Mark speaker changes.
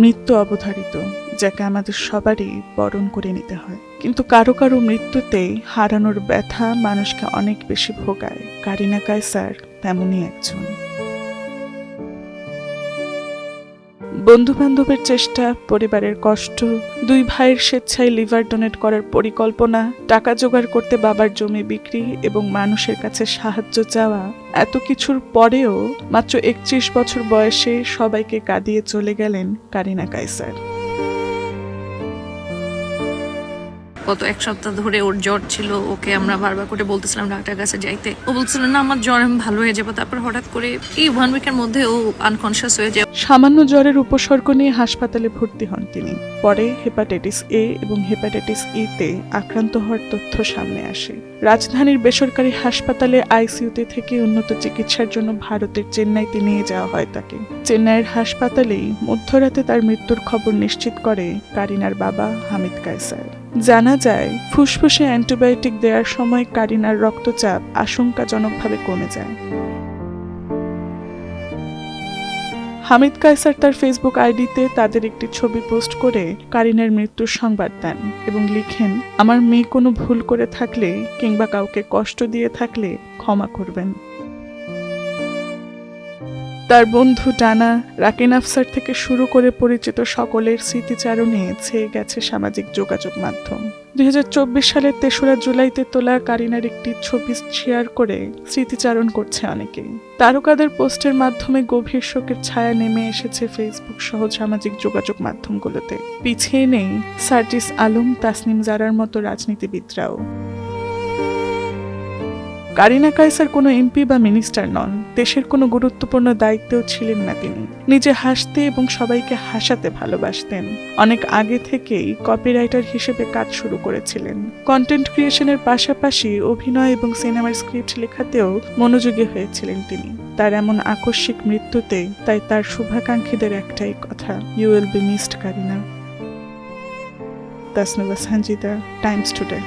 Speaker 1: মৃত্যু অবধারিত, যাকে আমাদের সবারই বরণ করে নিতে হয়। কিন্তু কারো কারো মৃত্যুতে হারানোর ব্যথা মানুষকে অনেক বেশি ভোগায়। কারিনা কায়সার তেমনই একজন। বন্ধু-বান্ধবের চেষ্টা, পরিবারের কষ্ট, দুই ভাইয়ের স্বেচ্ছায় লিভার ডোনেট করার পরিকল্পনা, টাকা জোগাড় করতে বাবার জমি বিক্রি এবং মানুষের কাছে সাহায্য চাওয়া, এত কিছুর পরেও মাত্র 31 বছর বয়সে সবাইকে কাঁদিয়ে চলে গেলেন কারিনা কায়সার।
Speaker 2: গত এক সপ্তাহ ধরে ওর জ্বর ছিল, ওকে আমরা বারবার করে বলতেছিলাম ডাক্তার কাছে যাইতে, ও বলছিল না আমার জ্বর, আমি ভালো হয়ে যাবো। তারপর হঠাৎ করে এই 1 উইকের মধ্যে ও আনকনসিয়াস হয়ে যায়।
Speaker 1: সামান্য জ্বরের উপসর্গ নিয়ে হাসপাতালে ভর্তি হন তিনি। পরে হেপাটাইটিস এ এবং হেপাটাইটিস ই তে আক্রান্ত হওয়ার তথ্য সামনে আসে। রাজধানীর বেসরকারি হাসপাতালে আইসিইউতে থেকে উন্নত চিকিৎসার জন্য ভারতের চেন্নাইতে নিয়ে যাওয়া হয় তাকে। চেন্নাইয়ের হাসপাতালেই মধ্যরাতে তার মৃত্যুর খবর নিশ্চিত করে কারিনার বাবা হামিদ কায়সার। জানা যায়, ফুসফুসে অ্যান্টিবায়োটিক দেওয়ার সময় কারিনার রক্তচাপ আশঙ্কাজনকভাবে কমে যায়। হামিদ কায়সার তার ফেসবুক আইডিতে তাদের একটি ছবি পোস্ট করে কারিনার মৃত্যুর সংবাদ দেন এবং লিখেন, আমার মেয়ে কোনো ভুল করে থাকলে কিংবা কাউকে কষ্ট দিয়ে থাকলে ক্ষমা করবেন। তার বন্ধু ডানা, রাকিন আফসার থেকে শুরু করে পরিচিত সকলের স্মৃতিচারণে ছেয়ে গেছে সামাজিক যোগাযোগ মাধ্যম। 2024 সালের 3রা জুলাইতে তোলা কারিনার একটি ছবি শেয়ার করে স্মৃতিচারণ করছে অনেকেই। তারকাদের পোস্টের মাধ্যমে গভীর শোকের ছায়া নেমে এসেছে ফেসবুক সহ সামাজিক যোগাযোগ মাধ্যমগুলোতে। পিছিয়ে নেই সার্জিস আলম, তাসনিম জারার মতো রাজনীতিবিদরাও। কারিনা কায়সার কোনো এমপি বা মিনিস্টার নন, দেশের কোনো গুরুত্বপূর্ণ দায়িত্বেও ছিলেন না তিনি। নিজে হাসতে এবং সবাইকে হাসাতে ভালোবাসতেন। অনেক আগে থেকেই কপিরাইটার হিসেবে কাজ শুরু করেছিলেন। কন্টেন্ট ক্রিয়েশনের পাশাপাশি অভিনয় এবং সিনেমার স্ক্রিপ্ট লেখাতেও মনোযোগী হয়েছিলেন তিনি। তার এমন আকস্মিক মৃত্যুতে তাই তার শুভাকাঙ্ক্ষীদের একটাই কথা, you will be missed Kareena. Tasnuva Sanjida, Times today.